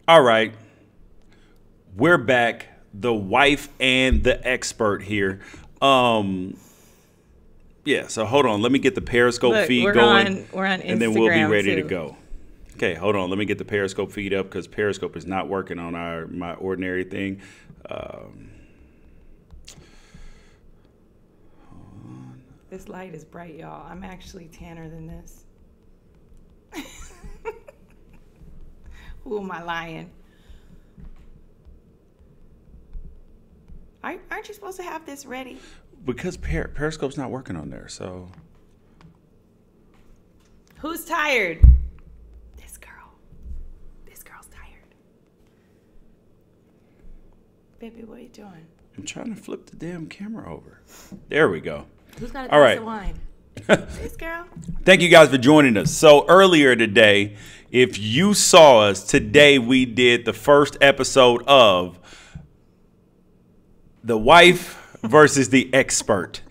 All right. We're back. The wife and the expert here. Yeah, so hold on. Let me get the Periscope feed going. We're on Instagram, and then we'll be ready to go. Okay, hold on. Let me get the Periscope feed up because Periscope is not working on my ordinary thing. This light is bright, y'all. I'm actually tanner than this. Who am I lying? Aren't you supposed to have this ready? Because Periscope's not working on there, so. Who's tired? This girl. This girl's tired. Baby, what are you doing? I'm trying to flip the damn camera over. There we go. Who's got a glass of wine? This girl. Thank you guys for joining us. So earlier today, if you saw us, today we did the first episode of The Wife versus the Expert.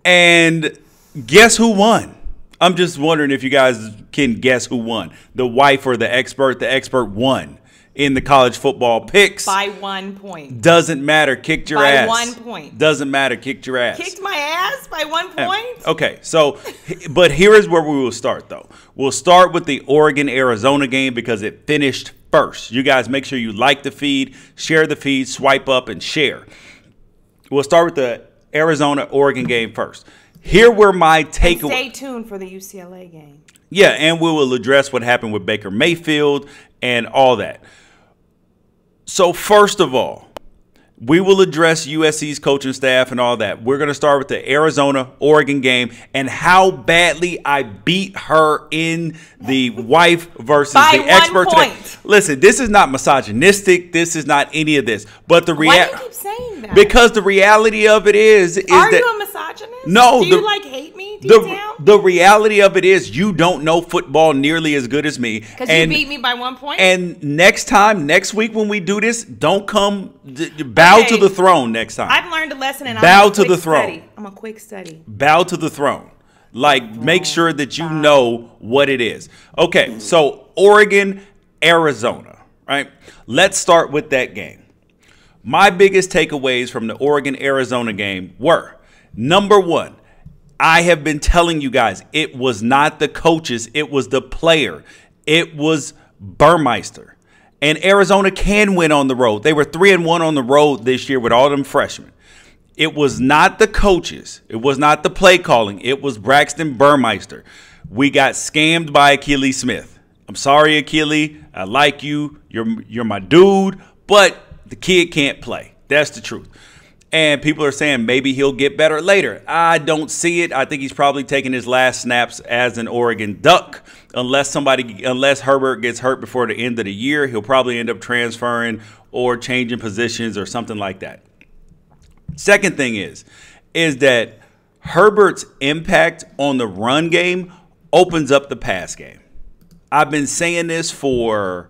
And guess who won? I'm just wondering if you guys can guess who won. The wife or the expert? The expert won in the college football picks. By 1 point. Doesn't matter. Kicked your ass. By 1 point. Doesn't matter. Kicked your ass. Kicked my ass by 1 point? Okay, so, but here is where we will start, though. We'll start with the Oregon-Arizona game because it finished first. You guys make sure you like the feed, share the feed, swipe up, and share. We'll start with the Arizona-Oregon game first. Here were my takeaways. Stay tuned for the UCLA game. Yeah, and we will address what happened with Baker Mayfield and all that. So first of all, we will address USC's coaching staff and all that. We're going to start with the Arizona-Oregon game and how badly I beat her in the wife versus by the expert 1 point. today. Listen, this is not misogynistic. This is not any of this. But the Why do you keep saying that? Because the reality of it is Are that you a misogynist? No. Do you like hate me deep down? The reality of it is you don't know football nearly as good as me. Because you beat me by 1 point? And next week when we do this, don't come bow to the throne next time. I've learned a lesson and bow I'm a to the quick throne. study. I'm a quick study. Bow to the throne. Like, make sure that you know what it is. Okay, so Oregon, Arizona, right? Let's start with that game. My biggest takeaways from the Oregon-Arizona game were, number one, I have been telling you guys, it was not the coaches, it was the player. It was Burmeister. And Arizona can win on the road. They were 3-1 on the road this year with all them freshmen. It was not the coaches. It was not the play calling. It was Braxton Burmeister. We got scammed by Achilles Smith. I'm sorry, Achilles. I like you. You're my dude. But the kid can't play. That's the truth. And people are saying maybe he'll get better later. I don't see it. I think he's probably taking his last snaps as an Oregon Duck. Unless Herbert gets hurt before the end of the year, he'll probably end up transferring or changing positions or something like that. Second thing is that Herbert's impact on the run game opens up the pass game. I've been saying this for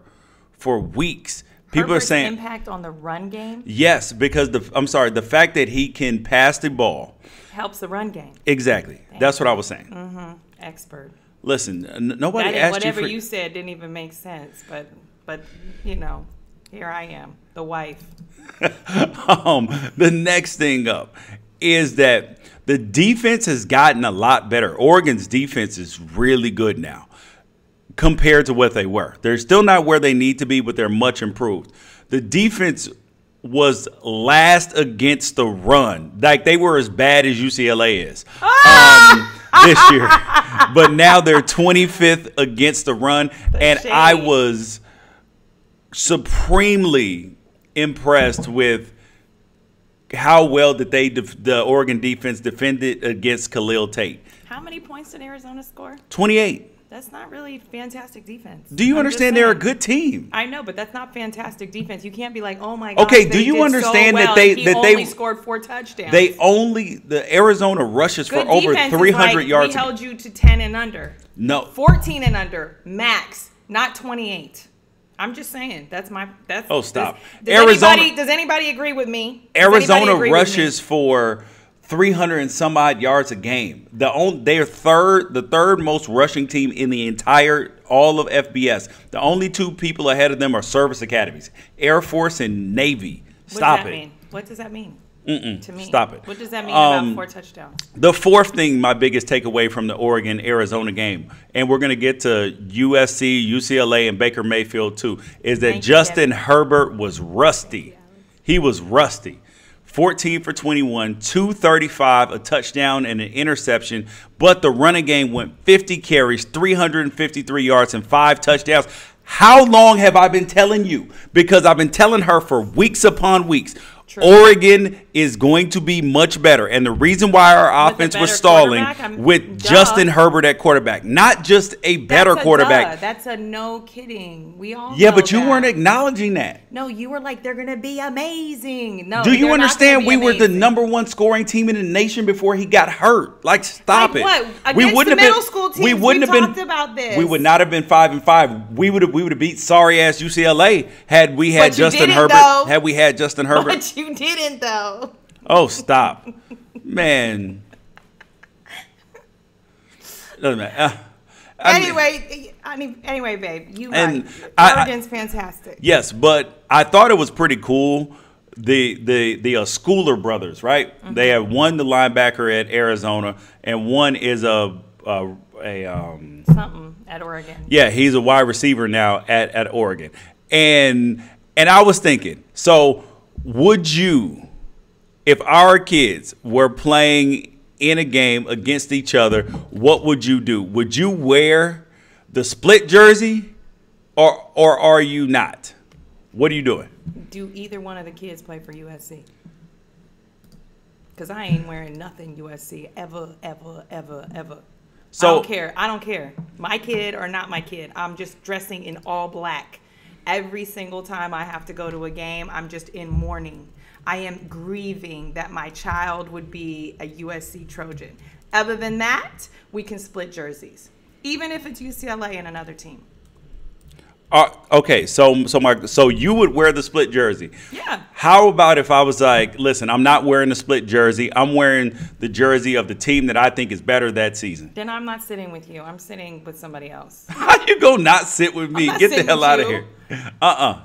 weeks. People Herbert's are saying impact on the run game? Yes, because the fact that he can pass the ball helps the run game. Exactly. That's what I was saying. Mm-hmm. Expert. Listen, nobody asked whatever you you said didn't even make sense, but you know, here I am, the wife. The next thing up is that the defense has gotten a lot better. Oregon's defense is really good now compared to what they were. They're still not where they need to be, but they're much improved. The defense was last against the run. Like, they were as bad as UCLA is this year. But now they're 25th against the run. And I was supremely impressed with how well that the Oregon defense defended against Khalil Tate. How many points did Arizona score? 28. That's not really fantastic defense. Do you understand they're a good team? I know, but that's not fantastic defense. You can't be like, oh my God. Okay, do you understand that they only scored 4 touchdowns? The Arizona rushes for over 300 yards. We held you to 10 and under. No. 14 and under max, not 28. I'm just saying. Oh, stop. Does anybody agree with me? Arizona rushes for 300 and some odd yards a game. They're the third most rushing team in the entire all of FBS. The only two people ahead of them are service academies, Air Force and Navy. Stop it. What does that mean? Mm-mm. To me, stop it. What does that mean about 4 touchdowns? The fourth thing, my biggest takeaway from the Oregon-Arizona game, and we're going to get to USC, UCLA, and Baker Mayfield too, is that Justin Herbert was rusty. He was rusty. 14 for 21, 235, a touchdown and an interception, but the running game went 50 carries, 353 yards, and 5 touchdowns. How long have I been telling you? Because I've been telling her for weeks upon weeks. True. Oregon is going to be much better. And the reason why our offense was stalling with Justin Herbert at quarterback, not just a better quarterback. That's a no kidding. We all know but you weren't acknowledging that. No, you were like, they're going to be amazing. No, do you understand we were the #1 scoring team in the nation before he got hurt? Like, stop it. What? Against the middle school teams, we talked about this. We would not have been 5-5. We would have beat sorry ass UCLA had we had Justin Herbert. Had we had Justin Herbert. But you didn't though. Oh, stop, man. Doesn't matter. Anyway, babe, Oregon's fantastic. Yes, but I thought it was pretty cool. The Schooler brothers, right? Mm-hmm. They have one the linebacker at Arizona, and one is something at Oregon. Yeah, he's a wide receiver now at Oregon, and I was thinking, so would you, if our kids were playing in a game against each other, what would you do? Would you wear the split jersey, or are you not? What are you doing? Do either one of the kids play for USC? Because I ain't wearing nothing USC ever. So I don't care. My kid or not my kid. I'm just dressing in all black. Every single time I have to go to a game, I'm just in mourning. I am grieving that my child would be a USC Trojan. Other than that, we can split jerseys, even if it's UCLA and another team. Okay, so you would wear the split jersey. Yeah. How about if I was like, listen, I'm not wearing the split jersey. I'm wearing the jersey of the team that I think is better that season. Then I'm not sitting with you. I'm sitting with somebody else. How you go not sit with me? Get the hell out of here.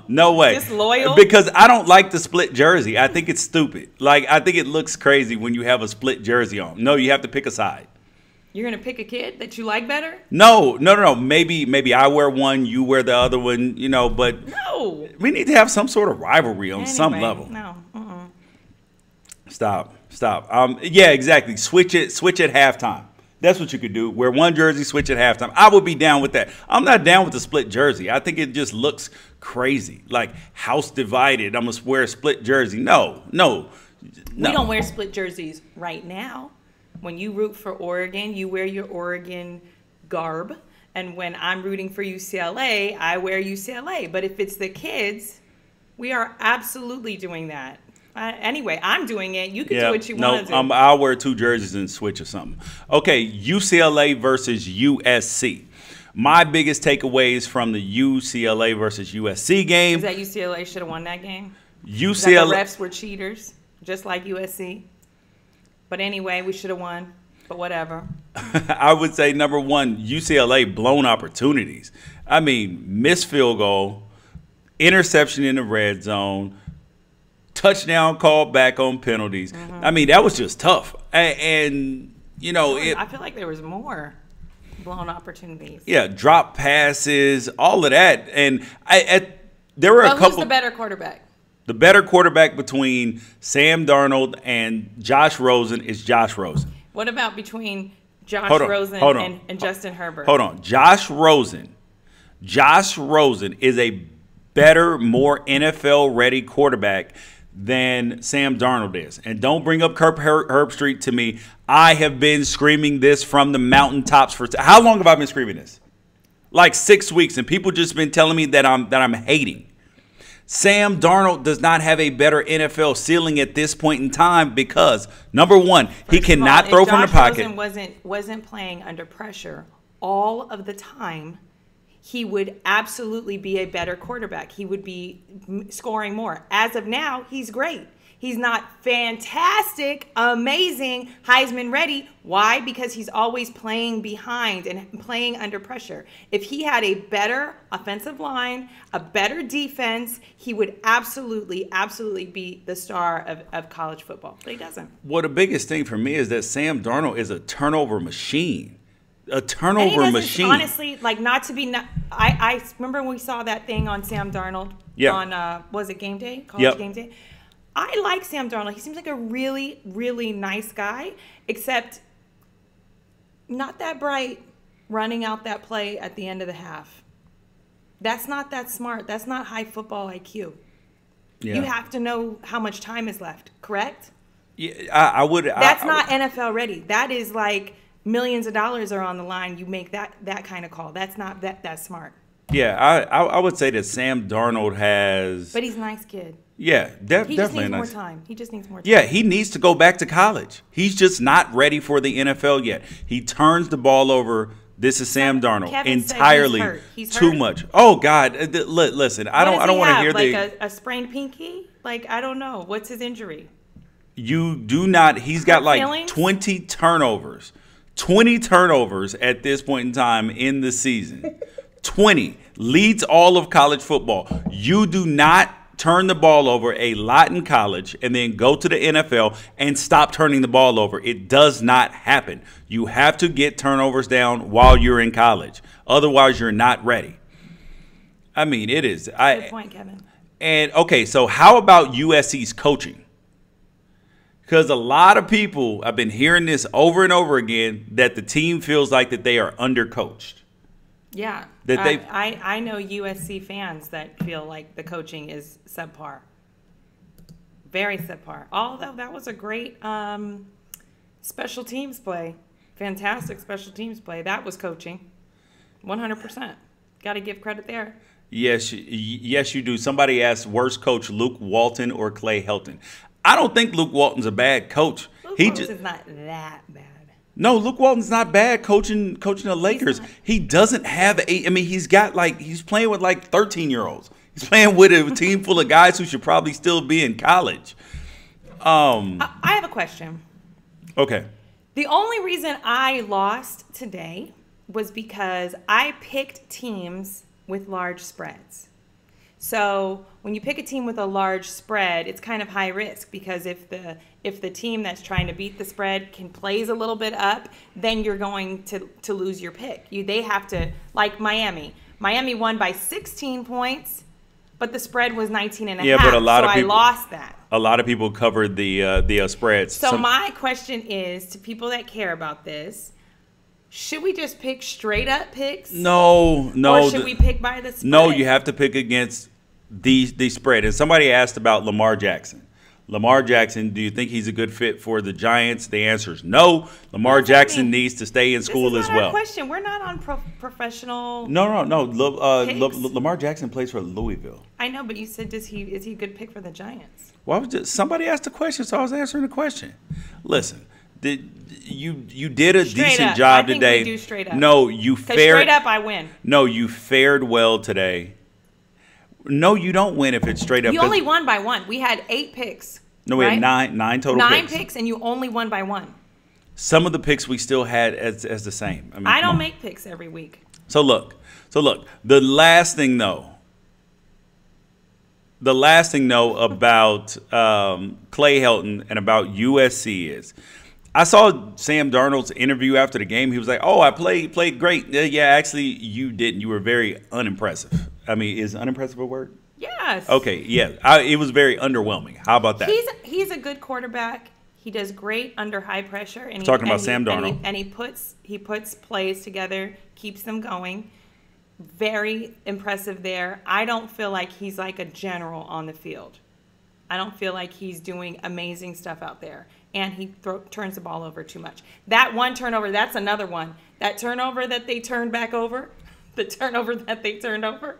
No way. Disloyal? Because I don't like the split jersey. I think it's stupid. Like, I think it looks crazy when you have a split jersey on. No, you have to pick a side. You're going to pick a kid that you like better? No. Maybe I wear one, you wear the other one, but no. We need to have some sort of rivalry on some level. No. Stop. Yeah, exactly. Switch at halftime. That's what you could do. Wear one jersey, switch at halftime. I would be down with that. I'm not down with the split jersey. I think it just looks crazy. Like house divided. I'm going to wear a split jersey. No. We don't wear split jerseys right now. When you root for Oregon, you wear your Oregon garb. And when I'm rooting for UCLA, I wear UCLA. But if it's the kids, we are absolutely doing that. Anyway, I'm doing it. You can do what you want to do. I'll wear 2 jerseys and switch or something. Okay, UCLA versus USC. My biggest takeaways from the UCLA versus USC game. Is that UCLA should have won that game? UCLA. The refs were cheaters, just like USC. But anyway, we should have won. But whatever. I would say, number one, UCLA blown opportunities. I mean, missed field goal, interception in the red zone, touchdown called back on penalties. Mm-hmm. I mean, that was just tough. And I feel like there was more blown opportunities. Yeah, drop passes, all of that. And there were a couple. Who's the better quarterback? The better quarterback between Sam Darnold and Josh Rosen is Josh Rosen. What about between Josh Rosen and Justin Herbert? Hold on. Josh Rosen is a better, more NFL-ready quarterback than Sam Darnold is. And don't bring up Kirk Herbstreit to me. I have been screaming this from the mountaintops for how long have I been screaming this? Like 6 weeks, and people just been telling me that I'm hating. Sam Darnold does not have a better NFL ceiling at this point in time because, number one, he cannot throw from the pocket. If Josh Rosen wasn't playing under pressure all of the time, he would absolutely be a better quarterback. He would be scoring more. As of now, he's great. He's not fantastic, amazing, Heisman ready. Why? Because he's always playing behind and playing under pressure. If he had a better offensive line, a better defense, he would absolutely, absolutely be the star of college football. But he doesn't. Well, the biggest thing for me is that Sam Darnold is a turnover machine. A And he turnover doesn't, machine. honestly, like, not to be. I remember when we saw that thing on Sam Darnold on was it Game Day? College Game Day. I like Sam Darnold. He seems like a really, really nice guy, except not that bright running out that play at the end of the half. That's not that smart. That's not high football IQ. Yeah. You have to know how much time is left, correct? Yeah, I would. That's not NFL ready. That is like millions of dollars are on the line. You make that kind of call. That's not that smart. Yeah, I would say that Sam Darnold has. But he's a nice kid. Yeah, definitely. He just needs more time. He just needs more time. Yeah, he needs to go back to college. He's just not ready for the NFL yet. He turns the ball over. This is Sam Darnold entirely he's too hurt. much. Oh God, listen, I don't want to hear like a sprained pinky. Like, I don't know. What's his injury? You do not. He's got like feelings? 20 turnovers. 20 turnovers at this point in time in the season. 20 leads all of college football. You do not turn the ball over a lot in college and then go to the NFL and stop turning the ball over. It does not happen. You have to get turnovers down while you're in college. Otherwise, you're not ready. I mean, it is. Good point, Kevin. And, okay, so how about USC's coaching? Because a lot of people, I've been hearing this over and over again, that the team feels like that they are undercoached. Yeah. That I know USC fans that feel like the coaching is subpar. Very subpar. Although that was a great special teams play. Fantastic special teams play. That was coaching. 100%. Got to give credit there. Yes, you do. Somebody asked, worst coach, Luke Walton or Clay Helton? I don't think Luke Walton's a bad coach. Luke Walton's is not that bad. No, Luke Walton's not bad coaching the Lakers. He doesn't have he's playing with like 13-year-olds. He's playing with a team full of guys who should probably still be in college. I have a question. Okay. The only reason I lost today was because I picked teams with large spreads. So when you pick a team with a large spread, it's kind of high risk because if the team that's trying to beat the spread plays a little bit up, then you're going to lose your pick. They have to, like Miami. Miami won by 16 points, but the spread was 19 and a half. But a lot of people, I lost that. A lot of people covered the spreads. So my question is to people that care about this. Should we just pick straight up picks? No. Or should we pick by the spread? No, you have to pick against the spread. And somebody asked about Lamar Jackson. Lamar Jackson, do you think he's a good fit for the Giants? The answer is no. Lamar Jackson needs to stay in school as well. This is not our question. We're not on professional. No. Lamar Jackson plays for Louisville. I know, but you said is he a good pick for the Giants? Well, somebody asked the question, so I was answering the question. Listen. You did a decent job today. I think we do straight up. No, you fared. Straight up, I win. No, you fared well today. No, you don't win if it's straight up. You only won by one. We had 8 picks. No, we had nine total. 9 picks, and you only won by 1. Some of the picks we still had as the same. I don't make picks every week. So look. The last thing though about Clay Helton and about USC is. I saw Sam Darnold's interview after the game. He was like, "Oh, I played great." Yeah, actually, you didn't. You were very unimpressive. I mean, is unimpressive a word? Yes. Okay, yeah. It was very underwhelming. How about that? He's a good quarterback. He does great under high pressure. And Talking about Sam Darnold. And he puts plays together, keeps them going. Very impressive there. I don't feel like he's like a general on the field. I don't feel like he's doing amazing stuff out there. And he turns the ball over too much. That one turnover, that's another one. That turnover that they turned back over, the turnover that they turned over.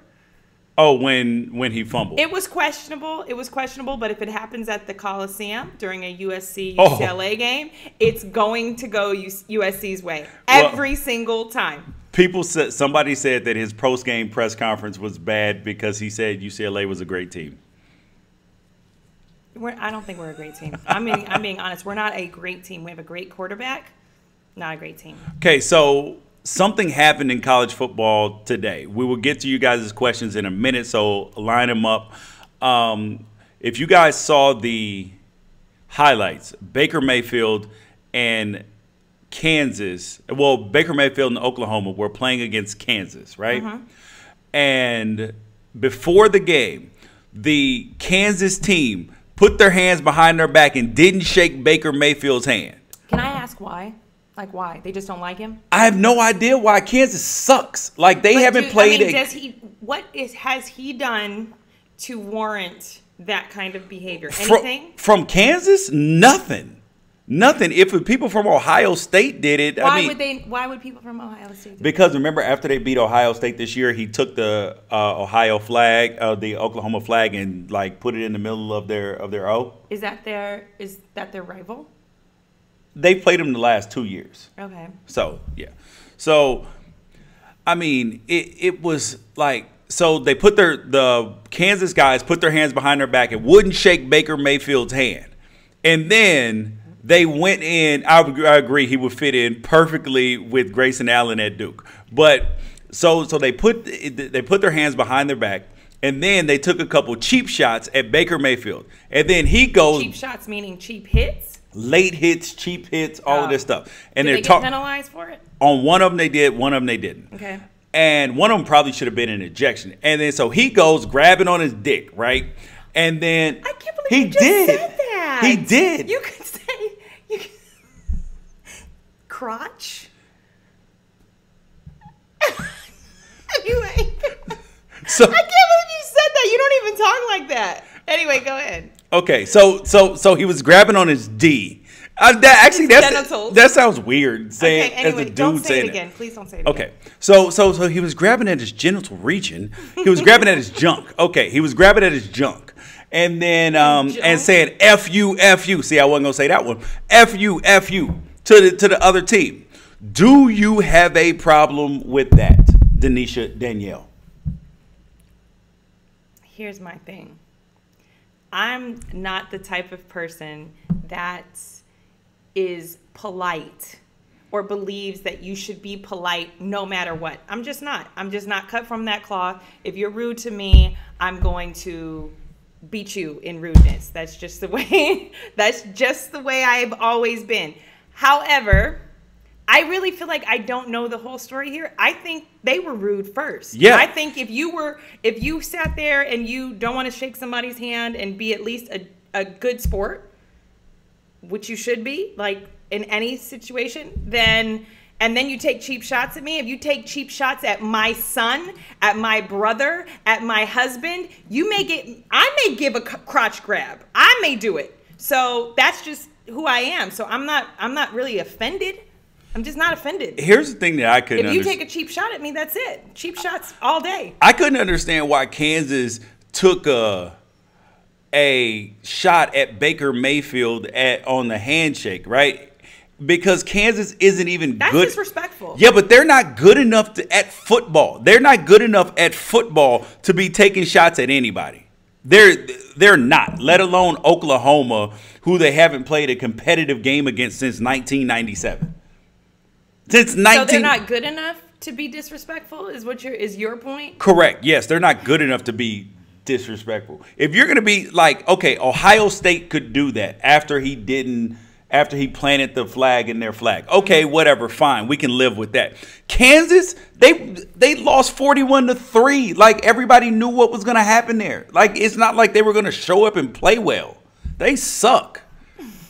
Oh, when he fumbled. It was questionable. But if it happens at the Coliseum during a USC-UCLA game, it's going to go USC's way every single time. Somebody said that his post-game press conference was bad because he said UCLA was a great team. I don't think we're a great team. I'm being honest. We're not a great team. We have a great quarterback, not a great team. Okay, so something happened in college football today. We will get to you guys' questions in a minute, so line them up. If you guys saw the highlights, Baker Mayfield and Kansas, well, Baker Mayfield and Oklahoma were playing against Kansas, right? And before the game, the Kansas team put their hands behind their back and didn't shake Baker Mayfield's hand. Can I ask why? Like, why? They just don't like him? I have no idea why. Kansas sucks. Like, they haven't played it. Has he done to warrant that kind of behavior? Anything? From Kansas? Nothing. Nothing. If people from Ohio State did it, why would people from Ohio State do it? Because remember, after they beat Ohio State this year, he took the Ohio flag, the Oklahoma flag, and like put it in the middle of their O. Is that their rival? They played him the last 2 years. Okay. So yeah. So I mean, it was like, so they put the Kansas guys put their hands behind their back and wouldn't shake Baker Mayfield's hand, and then they went in. I agree, he would fit in perfectly with Grayson Allen at Duke. But so they put their hands behind their back, and then they took a couple cheap shots at Baker Mayfield, and then he goes cheap shots, meaning cheap hits, late hits, cheap hits, all of this stuff. And did they get penalized for it? On one of them they did, one of them they didn't. Okay. And one of them probably should have been an ejection. And then so he goes grabbing on his dick, right? And then I can't believe you just said that. He did. You could say crotch. So I can't believe you said that. You don't even talk like that. Anyway, go ahead. Okay, so he was grabbing on his D. That sounds weird saying as a dude don't say saying it again. Please don't say it again. Okay, so he was grabbing at his genital region. He was grabbing at his junk. Okay, he was grabbing at his junk, and then and saying "F you, F you." See, I wasn't gonna say that one. F you, F you to the other team. Do you have a problem with that, Denisha Danielle? Here's my thing. I'm not the type of person that is polite or believes that you should be polite no matter what. I'm just not. I'm just not cut from that cloth. If you're rude to me, I'm going to beat you in rudeness. That's just the way I've always been. However, I really feel like I don't know the whole story here. I think they were rude first. Yeah. I think if you sat there and you don't want to shake somebody's hand and be at least a good sport, which you should be, like in any situation, and then you take cheap shots at me. If you take cheap shots at my son, at my brother, at my husband, I may give a crotch grab. I may do it. So that's just who I am. So I'm not really offended. I'm just not offended. Here's the thing that I couldn't understand. If you take a cheap shot at me, that's it. Cheap shots all day. I couldn't understand why Kansas took a shot at Baker Mayfield on the handshake, right? Because Kansas isn't even good. That's disrespectful. Yeah, but they're not good enough at football. They're not good enough at football to be taking shots at anybody. They're not, let alone Oklahoma, who they haven't played a competitive game against since 1997. So they're not good enough to be disrespectful is your point? Correct. Yes, they're not good enough to be disrespectful. If you're going to be like, okay, Ohio State could do that after he planted the flag in their flag. Okay, whatever, fine. We can live with that. Kansas, they lost 41-3. Like everybody knew what was going to happen there. Like it's not like they were going to show up and play well. They suck.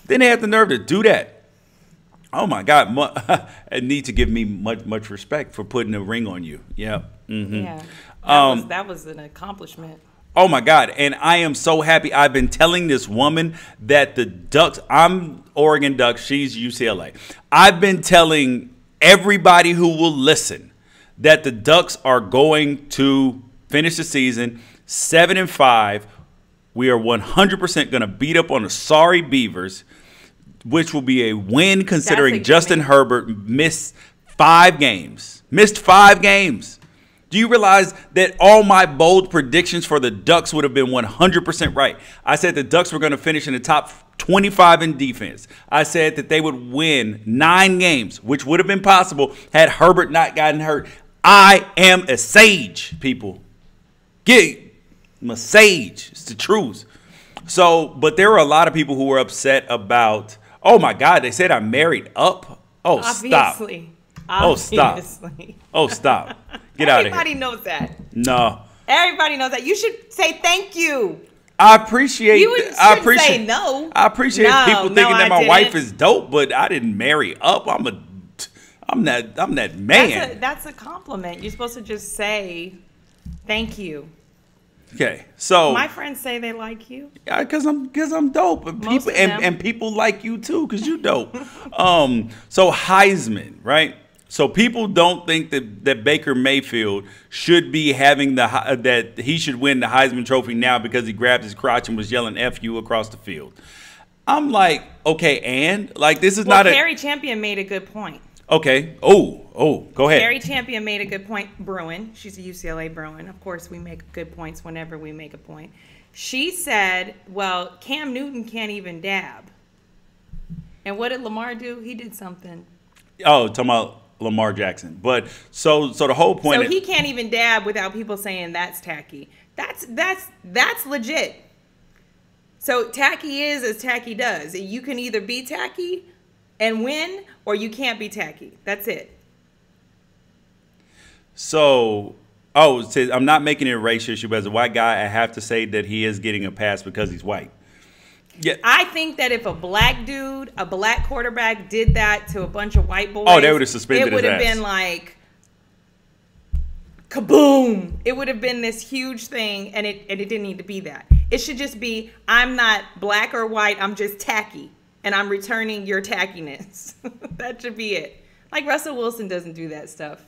Then they have the nerve to do that. Oh my God! I need to give me much respect for putting a ring on you. Yeah. Mm-hmm. Yeah. That was an accomplishment. Oh my God! And I am so happy. I've been telling this woman that the Ducks. I'm Oregon Ducks. She's UCLA. I've been telling everybody who will listen that the Ducks are going to finish the season 7-5. We are 100% going to beat up on the sorry Beavers, which will be a win considering Justin Herbert missed 5 games. Do you realize that all my bold predictions for the Ducks would have been 100% right? I said the Ducks were going to finish in the top 25 in defense. I said that they would win 9 games, which would have been possible had Herbert not gotten hurt. I am a sage, people. I'm a sage. It's the truth. So, but there were a lot of people who were upset about, oh my God, they said I married up. Oh, Obviously. stop. Oh, stop. Oh, stop. Get out of here. Everybody knows that. No. Everybody knows that. You should say thank you. I appreciate. You shouldn't say no. I appreciate people thinking that my wife is dope, but I didn't marry up. I'm that man. That's a compliment. You're supposed to just say thank you. Okay, so my friends say they like you. Yeah, because I'm dope, and people like you too, because you dope. So Heisman, right? So people don't think that Baker Mayfield should be having that he should win the Heisman Trophy now because he grabbed his crotch and was yelling "F you" across the field. I'm like, okay, and like this is not a. Carrie Champion made a good point. Okay. Oh, go ahead. Carrie Champion made a good point. Bruin, she's a UCLA Bruin. Of course, we make good points whenever we make a point. She said, "Well, Cam Newton can't even dab." And what did Lamar do? He did something. Oh, talking about Lamar Jackson. But so the whole point. So he can't even dab without people saying that's tacky. That's legit. So tacky is as tacky does. You can either be tacky and win, or you can't be tacky. That's it. So, I'm not making it a race issue, but as a white guy, I have to say that he is getting a pass because he's white. Yeah. I think that if a black dude, a black quarterback, did that to a bunch of white boys, they would have suspended his ass. It would have been like kaboom. It would have been this huge thing, and it didn't need to be that. It should just be, I'm not black or white, I'm just tacky, and I'm returning your tackiness. That should be it. Like Russell Wilson doesn't do that stuff.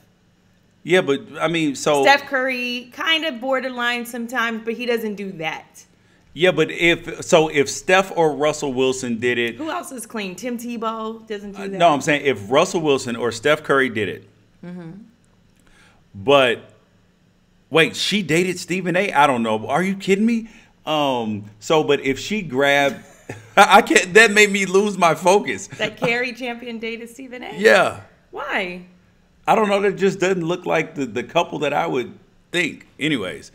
Yeah, but I mean, so Steph Curry kind of borderline sometimes, but he doesn't do that. Yeah, but if Steph or Russell Wilson did it, who else is clean? Tim Tebow doesn't do that. No, I'm saying if Russell Wilson or Steph Curry did it. Mm-hmm. But wait, she dated Stephen A. I don't know. Are you kidding me? But if she grabbed, I can't. That made me lose my focus. That Carrie Champion dated Stephen A. Yeah. Why? I don't know. That just doesn't look like the couple that I would think. Anyways,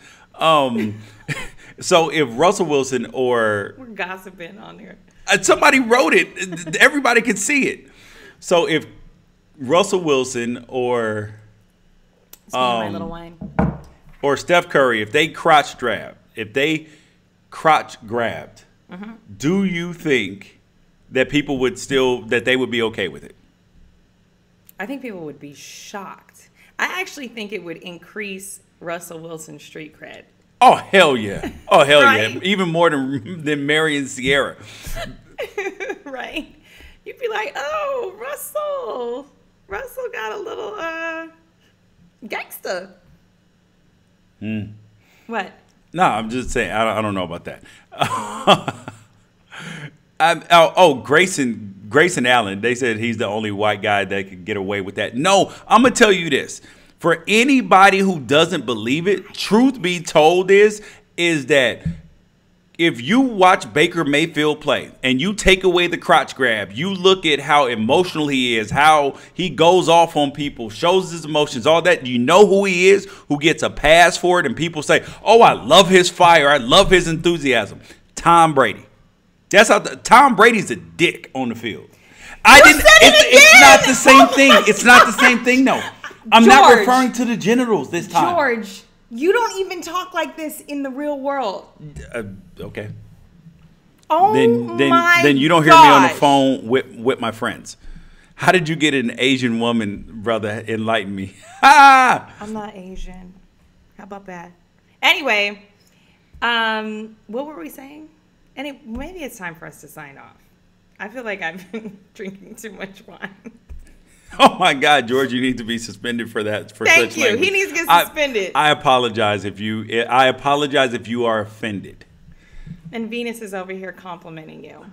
so if Russell Wilson or we're gossiping on here. Somebody wrote it. Everybody could see it. So if Russell Wilson or my little wine. Or Steph Curry, if they crotch grabbed, mm-hmm. Do you think that people would they would be okay with it? I think people would be shocked. I actually think it would increase Russell Wilson's street cred. Oh, hell yeah. Oh, hell right? Yeah. Even more than Mary and Sierra. Right. You'd be like, oh, Russell got a little gangster. What? No, I'm just saying, I don't know about that. Grayson Allen, they said he's the only white guy that could get away with that. No, I'm going to tell you this. For anybody who doesn't believe it, truth be told is that if you watch Baker Mayfield play and you take away the crotch grab, you look at how emotional he is, how he goes off on people, shows his emotions, all that. You know who he is, who gets a pass for it, and people say, oh, I love his fire, I love his enthusiasm. Tom Brady. That's how Tom Brady's a dick on the field. It's not the same thing. It's not the same thing, no. I'm not referring to the genitals this time. George, you don't even talk like this in the real world. Okay. Oh, then you don't hear me on the phone with my friends. How did you get an Asian woman, brother? Enlighten me. I'm not Asian. How about that? Anyway, what were we saying? Maybe it's time for us to sign off. I feel like I've been drinking too much wine. Oh my God, George! You need to be suspended for that. Thank you. He needs to get suspended. I apologize if you are offended. And Venus is over here complimenting you.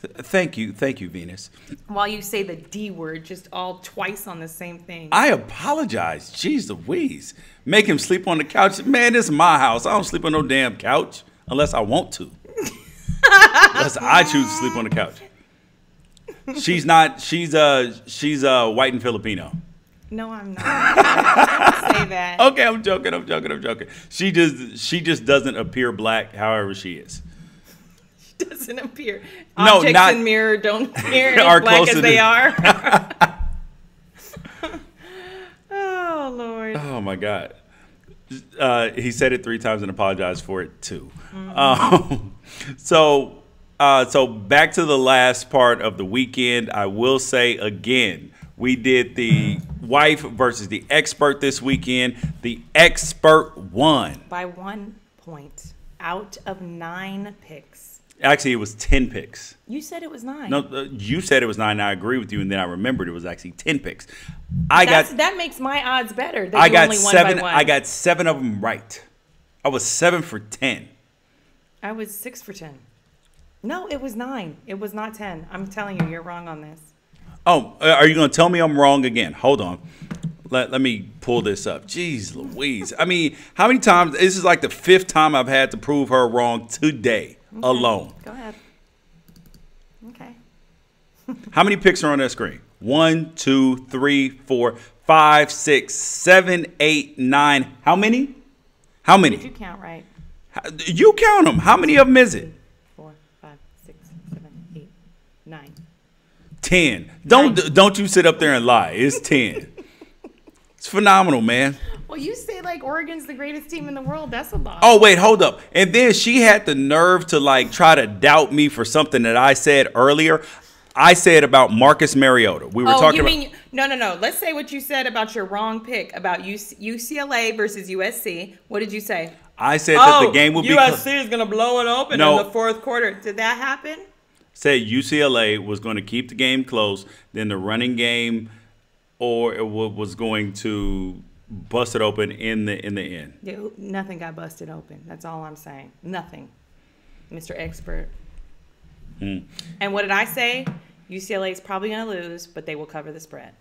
Thank you, Venus. While you say the D word, just all twice on the same thing. I apologize. Jeez Louise. Make him sleep on the couch. Man, this is my house. I don't sleep on no damn couch unless I want to. Unless I choose to sleep on the couch. She's not. She's white and Filipino. No, I'm not. Don't say that. Okay, I'm joking. She just doesn't appear black, however she is. She doesn't appear. No, Objects not in mirror don't appear are as black as closer they to- are. Oh Lord. Oh my God. He said it 3 times and apologized for it too. So back to the last part of the weekend. I will say again, we did the wife versus the expert this weekend. The expert won. By 1 point out of 9 picks. Actually, it was 10 picks. You said it was 9. No, you said it was 9. And I agree with you, and then I remembered it was actually 10 picks. That makes my odds better. That I you got only won 7. by 1. I got 7 of them right. I was 7 for 10. I was 6 for 10. No, it was 9. It was not 10. I'm telling you, you're wrong on this. Oh, are you going to tell me I'm wrong again? Hold on. Let me pull this up. Jeez Louise. I mean, how many times? This is like the 5th time I've had to prove her wrong today alone. Go ahead. Okay. How many picks are on that screen? 1, 2, 3, 4, 5, 6, 7, 8, 9. How many? How many? Did you count right? You count them. How many of them is it? 4, 5, 6, 7, 8, 9. 10. Don't you sit up there and lie. It's 10. It's phenomenal, man. Well, you say like Oregon's the greatest team in the world. That's a lot. Oh, wait, hold up. And then she had the nerve to like try to doubt me for something that I said earlier. I said about Marcus Mariota. We were talking about. No. Let's say what you said about your wrong pick about UCLA versus USC. What did you say? I said that the game would be. USC is going to blow it open No. in the 4th quarter. Did that happen? Said UCLA was going to keep the game close. Then the running game, or it was going to bust it open in the end. Yeah, nothing got busted open. That's all I'm saying. Nothing, Mr. Expert. And what did I say? UCLA is probably going to lose, but they will cover the spread.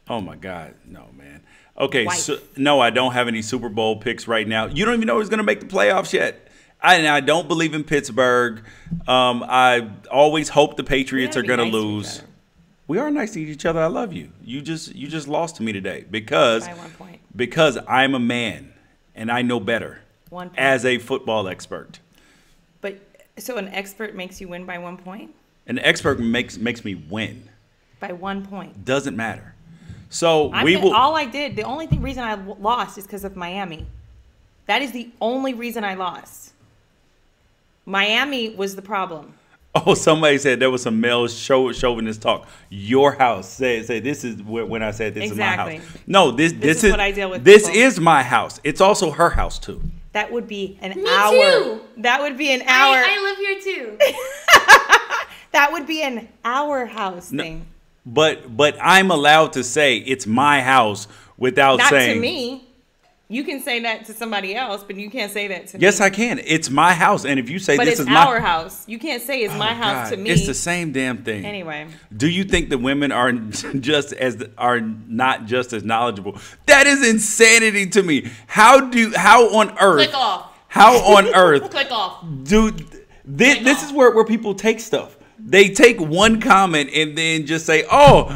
Oh my God, no, man. Okay, Wife. so no, I don't have any Super Bowl picks right now. You don't even know who's going to make the playoffs yet. I don't believe in Pittsburgh. I always hope the Patriots are going to lose. We are nice to each other. I love you. You just lost to me today because By 1 point. Because I'm a man and I know better 1 point. as a football expert. But so an expert makes you win by 1 point? An expert makes me win. By 1 point. Doesn't matter. So the only reason I lost is because of Miami. That is the only reason I lost. Miami was the problem. Oh, somebody said there was some male chauvinist talk. Your house. Say this is when I said this is my house. No, this is what I deal with. This people. is my house. It's also her house too. That would be an Me hour. too. That would be an hour. I live here too. That would be an our house thing. But I'm allowed to say it's my house without Not saying. to me. You can say that to somebody else, but you can't say that to me. Yes, I can. It's my house, and if you say But this it's is my our house. You can't say it's my house God, to me. it's the same damn thing. Anyway. Do you think that women are not just as knowledgeable? That is insanity to me. How on earth? Click off. How on earth? Click off. Dude, this is where people take stuff. They take one comment and then just say, now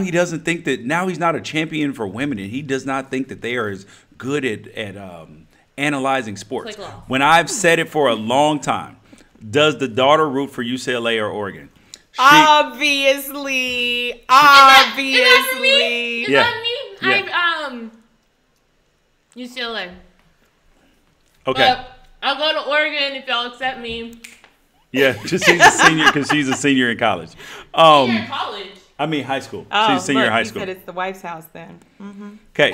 he doesn't think that, now he's not a champion for women, and he does not think that they are as good at analyzing sports. Click off. When I've said it for a long time, does the daughter root for UCLA or Oregon? Obviously. Is that for me? Is Yeah. that me? Yeah. UCLA. Okay. But I'll go to Oregon if y'all accept me. Yeah, she's a senior because she's a senior in college. Senior in college. I mean high school. Oh, She's a senior in high you school. said it's the wife's house then. Okay.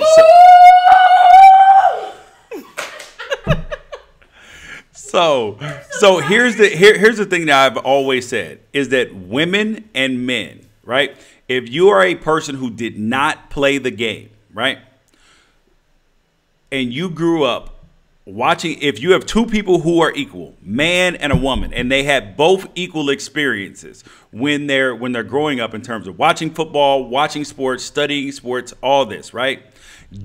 So here's the thing that I've always said is that women and men, right? If you are a person who did not play the game, right? And you grew up watching, if you have two people who are equal, man and a woman, and they had both equal experiences when they're growing up in terms of watching football, watching sports, studying sports, all this, right?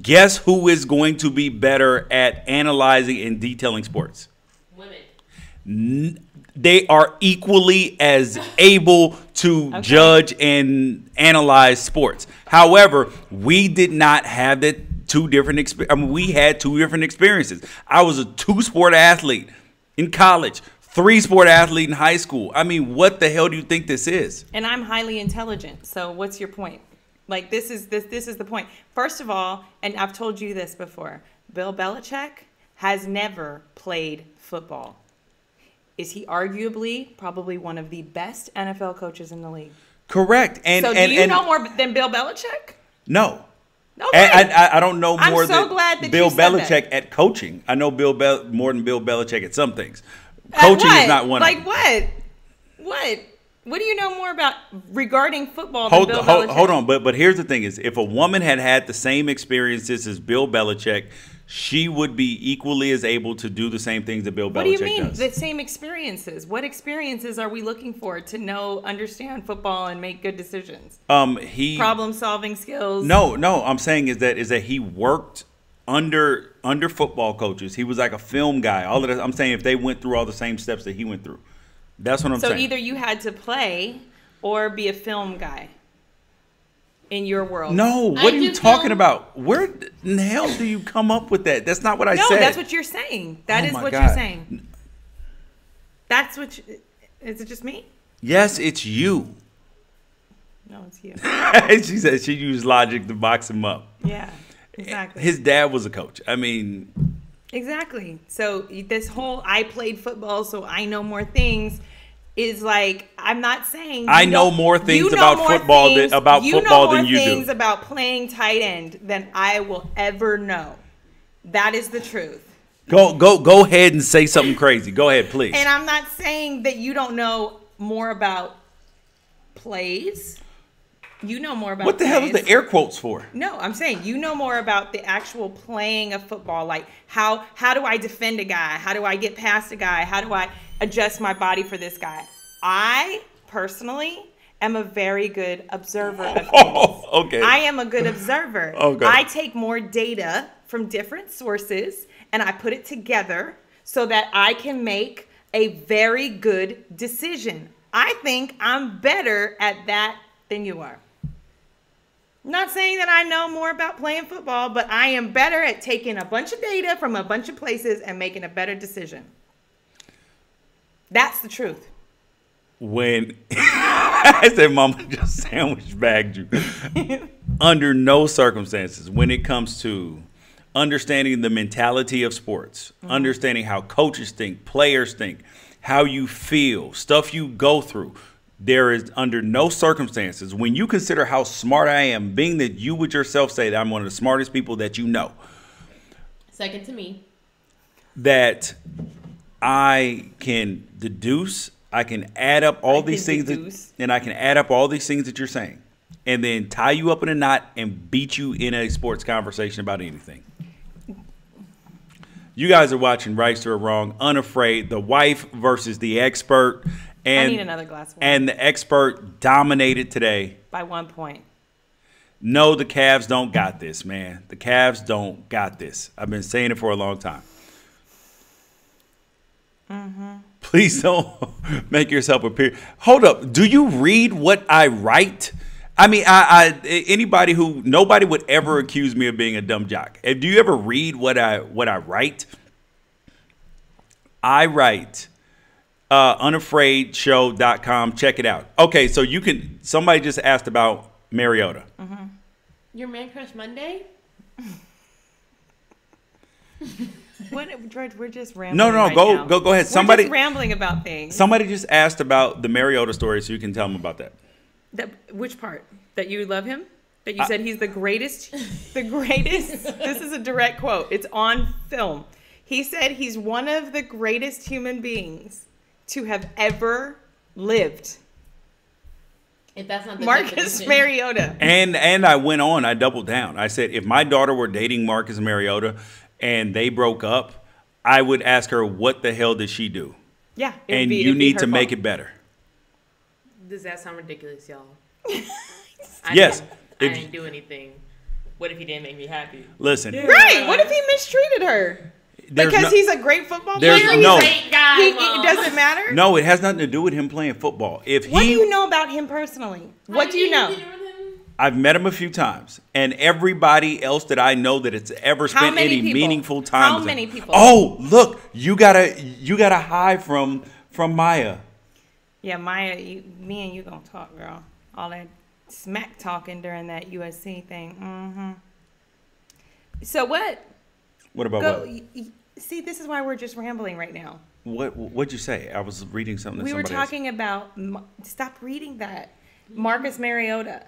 Guess who is going to be better at analyzing and detailing sports? Women. They are equally as able to judge and analyze sports. However, we did not have that we had two different experiences. I was a 2-sport athlete in college, 3-sport athlete in high school. I mean, what the hell do you think this is? And I'm highly intelligent. So what's your point? Like, this is the point. First of all, and I've told you this before, Bill Belichick has never played football. Is he arguably probably one of the best NFL coaches in the league? Correct. So do you know more than Bill Belichick? No. Okay. I don't know more I'm so than glad that Bill you said Belichick that. at coaching. I know more than Bill Belichick at some things. Coaching is not one of them. Like what? What do you know more about regarding football than Bill Belichick? Hold on. But here's the thing is, if a woman had the same experiences as Bill Belichick, she would be equally as able to do the same things that Bill Belichick does. What do you mean, the same experiences? What experiences are we looking for to understand football and make good decisions? Problem-solving skills? No. I'm saying is that he worked under football coaches. He was like a film guy. All of that. I'm saying if they went through all the same steps that he went through. That's what I'm saying. So either you had to play or be a film guy in your world. No, what are you talking about? Where in the hell do you come up with that? That's not what I said. No, that's what you're saying. That is what you're saying. That's what is it just me? Yes, it's you. No, it's you. She said she used logic to box him up. Yeah, exactly. His dad was a coach. I mean, exactly. So this whole I played football so I know more things is like, I'm not saying I know more things about football than you do. You know more things about playing tight end than I will ever know. That is the truth. Go ahead and say something crazy. Go ahead, please. And I'm not saying that you don't know more about plays. You know more about what the hell is the air quotes for? No, I'm saying you know more about the actual playing of football. Like how do I defend a guy? How do I get past a guy? How do I adjust my body for this guy? I personally am a very good observer of things. Okay. I am a good observer. Okay. I take more data from different sources and I put it together so that I can make a very good decision. I think I'm better at that than you are. I'm not saying that I know more about playing football, but I am better at taking a bunch of data from a bunch of places and making a better decision. That's the truth. When I said mama just sandwich bagged you, under no circumstances, when it comes to understanding the mentality of sports, understanding how coaches think, players think, how you feel, stuff you go through, there is under no circumstances, when you consider how smart I am, being that you would yourself say that I'm one of the smartest people that you know. Second to me. That I can deduce, I can add up all these things, and I can add up all these things that you're saying, and then tie you up in a knot and beat you in a sports conversation about anything. You guys are watching Right or Wrong, Unafraid, the wife versus the expert. And, I need another glass of water. And the expert dominated today. By 1 point. No, the Cavs don't got this, man. The Cavs don't got this. I've been saying it for a long time. Please don't make yourself appear. Hold up. Do you read what I write? I mean, nobody would ever accuse me of being a dumb jock. Do you ever read what I write? I write unafraidshow.com. Check it out. Okay, so somebody just asked about Mariota. Your Man Crush Monday? George, we're just rambling. No, go ahead. We're just rambling about things. Somebody just asked about the Mariota story, so you can tell them about that. Which part? That you love him? That you said he's the greatest? The greatest? This is a direct quote. It's on film. He said he's one of the greatest human beings to have ever lived. If that's not the Marcus definition. Mariota. And I went on. I doubled down. I said if my daughter were dating Marcus Mariota and they broke up, I would ask her, what the hell did she do? Yeah. And you need to make it better. Does that sound ridiculous, y'all? Yes. I didn't do anything. What if he didn't make me happy? Listen. Right. What if he mistreated her? Because he's a great football player? There's no. Great guy, It doesn't matter? No, it has nothing to do with him playing football. What do you know about him personally? What do you know? I've met him a few times, and everybody else that I know that it's ever spent any meaningful time. How many people? Oh, look, you got a high from Maya. Yeah, Maya, me and you gonna talk, girl. All that smack talking during that USC thing. Mm-hmm. So what? What about what? See, this is why we're just rambling right now. What'd you say? I was reading something. We were talking about. Stop reading that. Marcus Mariota.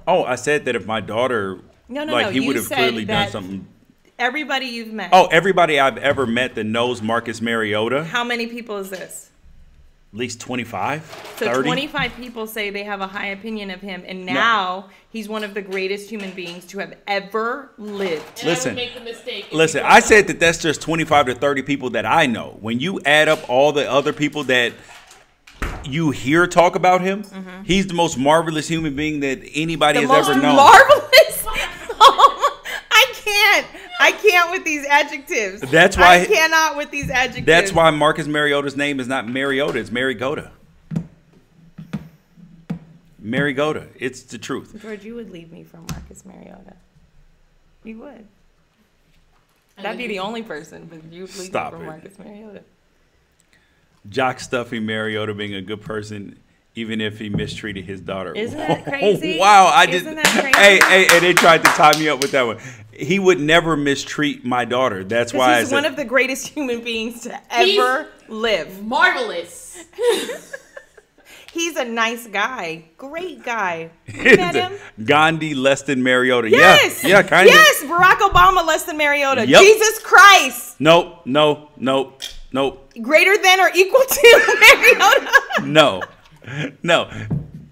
Oh, I said that if my daughter, No. he You would have said clearly done that something. Everybody you've met. Oh, everybody I've ever met that knows Marcus Mariota. How many people is this? At least 25, So 30. 25 people say they have a high opinion of him, and now he's one of the greatest human beings to have ever lived. And Listen, I would make the mistake. Listen, I said that that's just 25 to 30 people that I know. When you add up all the other people that you hear talk about him, he's the most marvelous human being that anybody has ever known. Marvelous. I can't with these adjectives. That's why I cannot with these adjectives. That's why Marcus Mariota's name is not Mariota, it's Marigoda. Marigoda. It's the truth. George, you would leave me for Marcus Mariota. You would. That'd be the only person, but you would leave me for Marcus Mariota. Jock Stuffy Mariota being a good person, even if he mistreated his daughter. Isn't that crazy? Wow, Isn't that crazy? Hey, they tried to tie me up with that one. He would never mistreat my daughter. That's why he's one of the greatest human beings to ever live. Marvelous. He's a nice guy. Great guy. You met him? Gandhi less than Mariota. Yes. Yeah, kind of. Yes, Barack Obama less than Mariota. Yep. Jesus Christ. Nope. Greater than or equal to Mariota. No.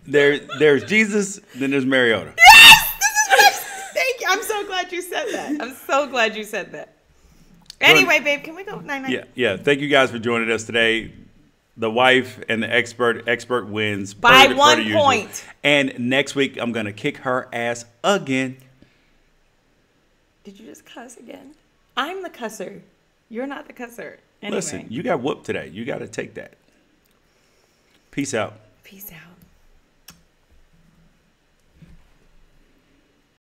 There's Jesus, then there's Mariota. Yes! Thank you. I'm so glad you said that. Anyway, babe, can we go 9-9? Yeah. Thank you guys for joining us today. The wife and the expert wins by 1 point. And next week I'm gonna kick her ass again. Did you just cuss again? I'm the cusser. You're not the cusser. Anyway. Listen, you got whooped today. You got to take that. Peace out. Peace out.